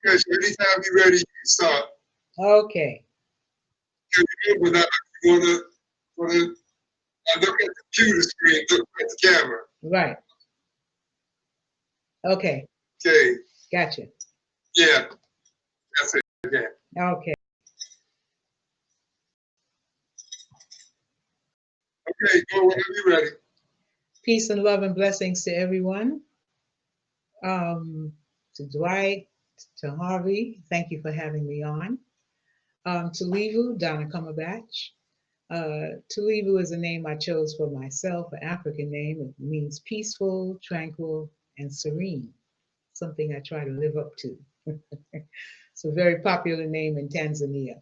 Okay, so anytime you're ready, you can start. Okay. Remember that I look at the computer screen, look at the camera. Right. Okay. Okay, Gotcha. yeah, that's it again. Okay. Okay, go whenever you're ready. Peace and love and blessings to everyone. To Dwight, to Harvey, thank you for having me on. Tulivu, Donna Cumberbatch. Tulivu is a name I chose for myself, an African name. It means peaceful, tranquil, and serene, something I try to live up to. It's a very popular name in Tanzania.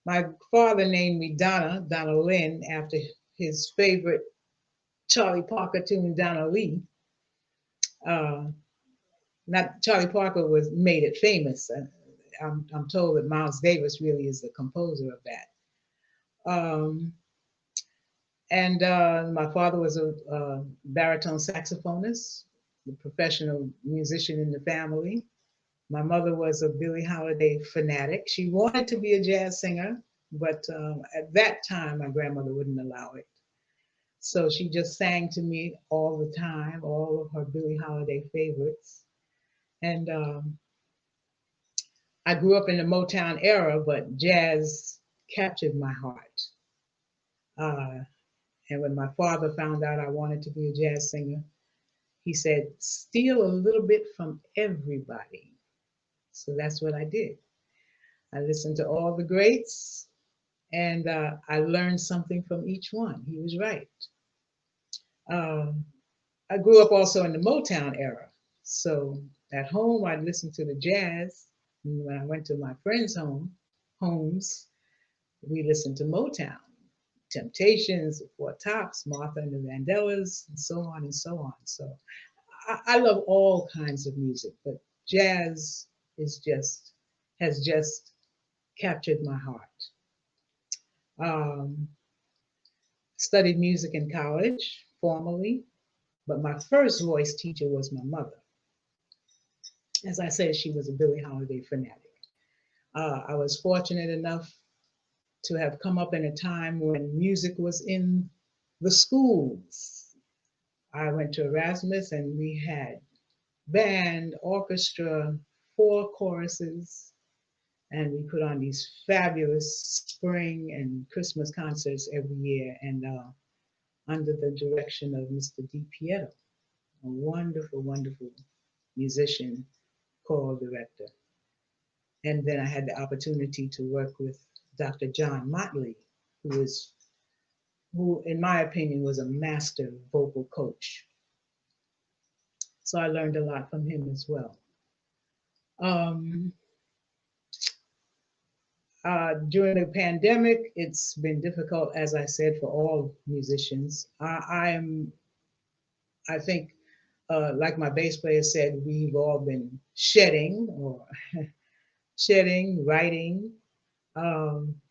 My father named me Donna Lynn, after his favorite Charlie Parker tune, Donna Lee. Uh, Not Charlie Parker was made it famous. I'm told that Miles Davis really is the composer of that. And my father was a baritone saxophonist, a professional musician in the family. My mother was a Billie Holiday fanatic. She wanted to be a jazz singer, but at that time, my grandmother wouldn't allow it. So she just sang to me all the time, all of her Billie Holiday favorites. And I grew up in the Motown era, but jazz captured my heart. Uh, and when my father found out I wanted to be a jazz singer, he said, steal a little bit from everybody. So that's what I did. I listened to all the greats and I learned something from each one. He was right. Um, I grew up also in the Motown era. So at home, I'd listen to the jazz. And when I went to my friends' homes, we listened to Motown, Temptations, the Four Tops, Martha and the Vandellas, and so on and so on. So I love all kinds of music, but jazz is just has just captured my heart. Um, Studied music in college formally, but my first voice teacher was my mother. As I said, she was a Billie Holiday fanatic. I was fortunate enough to have come up in a time when music was in the schools. I went to Erasmus and we had band, orchestra, four choruses, and we put on these fabulous spring and Christmas concerts every year. And under the direction of Mr. Di Pietro, a wonderful, wonderful musician, choral director. And then I had the opportunity to work with Dr. John Motley, who, in my opinion, was a master vocal coach. So I learned a lot from him as well. Um, During the pandemic, it's been difficult, as I said, for all musicians. I think, like my bass player said, we've all been shedding or shedding, writing.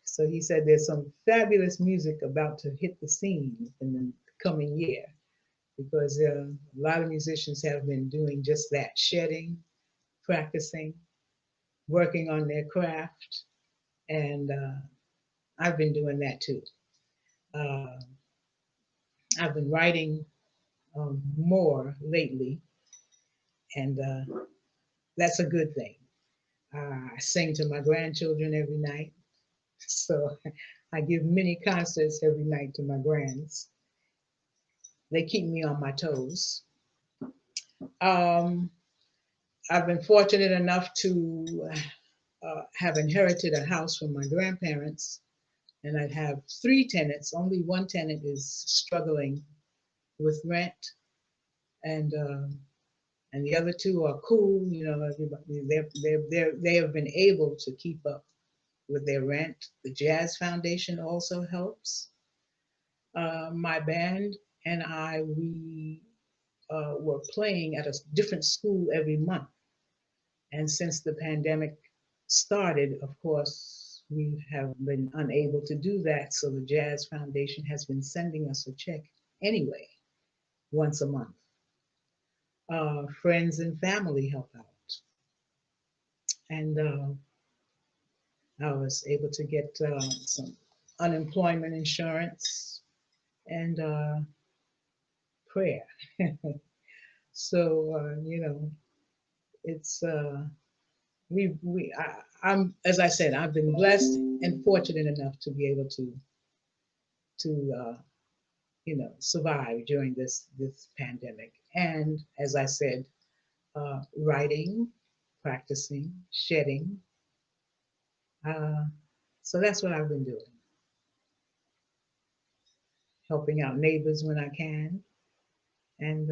So he said there's some fabulous music about to hit the scene in the coming year because a lot of musicians have been doing just that, shedding, practicing, working on their craft. And I've been doing that too. Uh, I've been writing more lately, and that's a good thing. I sing to my grandchildren every night, so I give mini concerts every night to my grands. They keep me on my toes. Um, I've been fortunate enough to have inherited a house from my grandparents, and I have three tenants. Only one tenant is struggling with rent, and and the other two are cool. You know, everybody, they have been able to keep up with their rent. The Jazz Foundation also helps. My band and I, we were playing at a different school every month. And since the pandemic started, of course, we have been unable to do that. So the Jazz Foundation has been sending us a check anyway, once a month. Friends and family help out. And I was able to get some unemployment insurance and prayer. So it's I'm, as I said, I've been blessed and fortunate enough to be able to survive during this pandemic. And as I said, writing, practicing, shedding. Uh, so that's what I've been doing, helping out neighbors when I can, and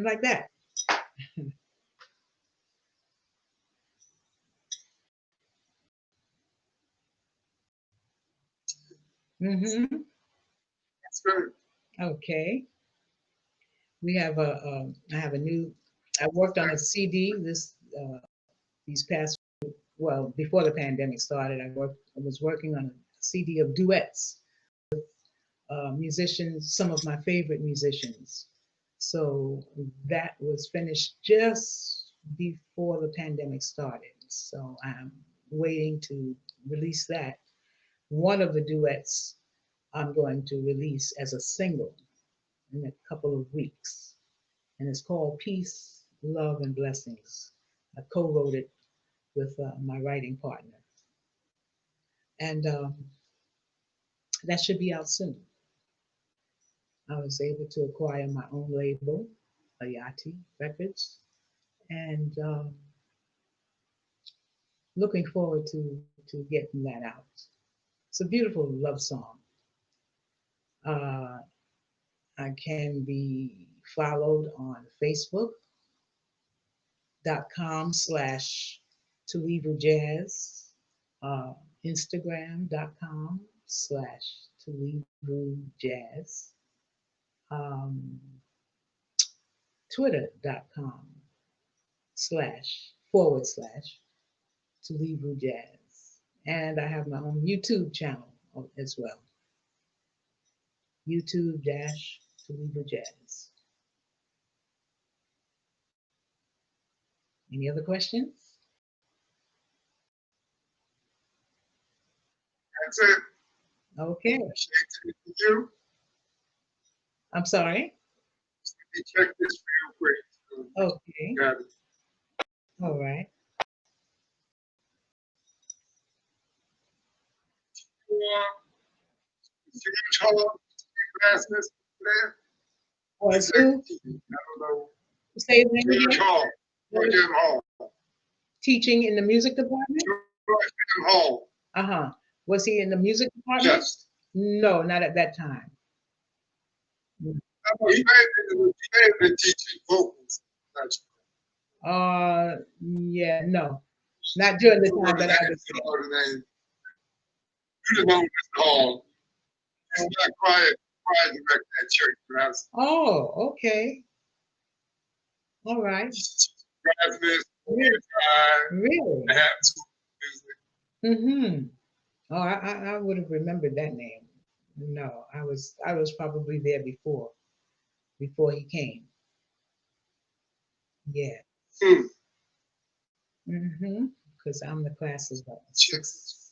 like that. Hmm. That's good. Okay, we have I have a new. I worked on a CD these past, well, before the pandemic started. I was working on a CD of duets, musicians, some of my favorite musicians. So that was finished just before the pandemic started. So I'm waiting to release that. One of the duets I'm going to release as a single in a couple of weeks, and it's called Peace, Love, and Blessings. I co wrote it with my writing partner, and that should be out soon. I was able to acquire my own label, Ayati Records, and looking forward to getting that out. It's a beautiful love song. Uh, I can be followed on Facebook.com/ Tulivu Jazz, uh, Instagram.com/ Tulivu Jazz, um, Twitter.com/ Tulivu Jazz. And I have my own YouTube channel as well. YouTube Jazz. Any other questions? That's it. Okay. Appreciate you. I'm sorry. Let me check this real quick. Okay. Got it. All right. Huge hall, classes there. Was who? I don't know. Say the name George again? Hall. George M. Hall. Teaching in the music department? George M. Hall. Uh-huh. Was he in the music department? Yes. No, not at that time. He may have been teaching vocals. Not Yeah, no. Not during the sure. time that I was You know the name. You know Mr. Hall. He's not quiet director at church. But I was Oh, okay. All right. graduate, Really? Really? I had school music. Mm-hmm. Oh, I would have remembered that name. No, I was probably there before he came. Yeah. Hmm. Mm-hmm. Because I'm the class of 6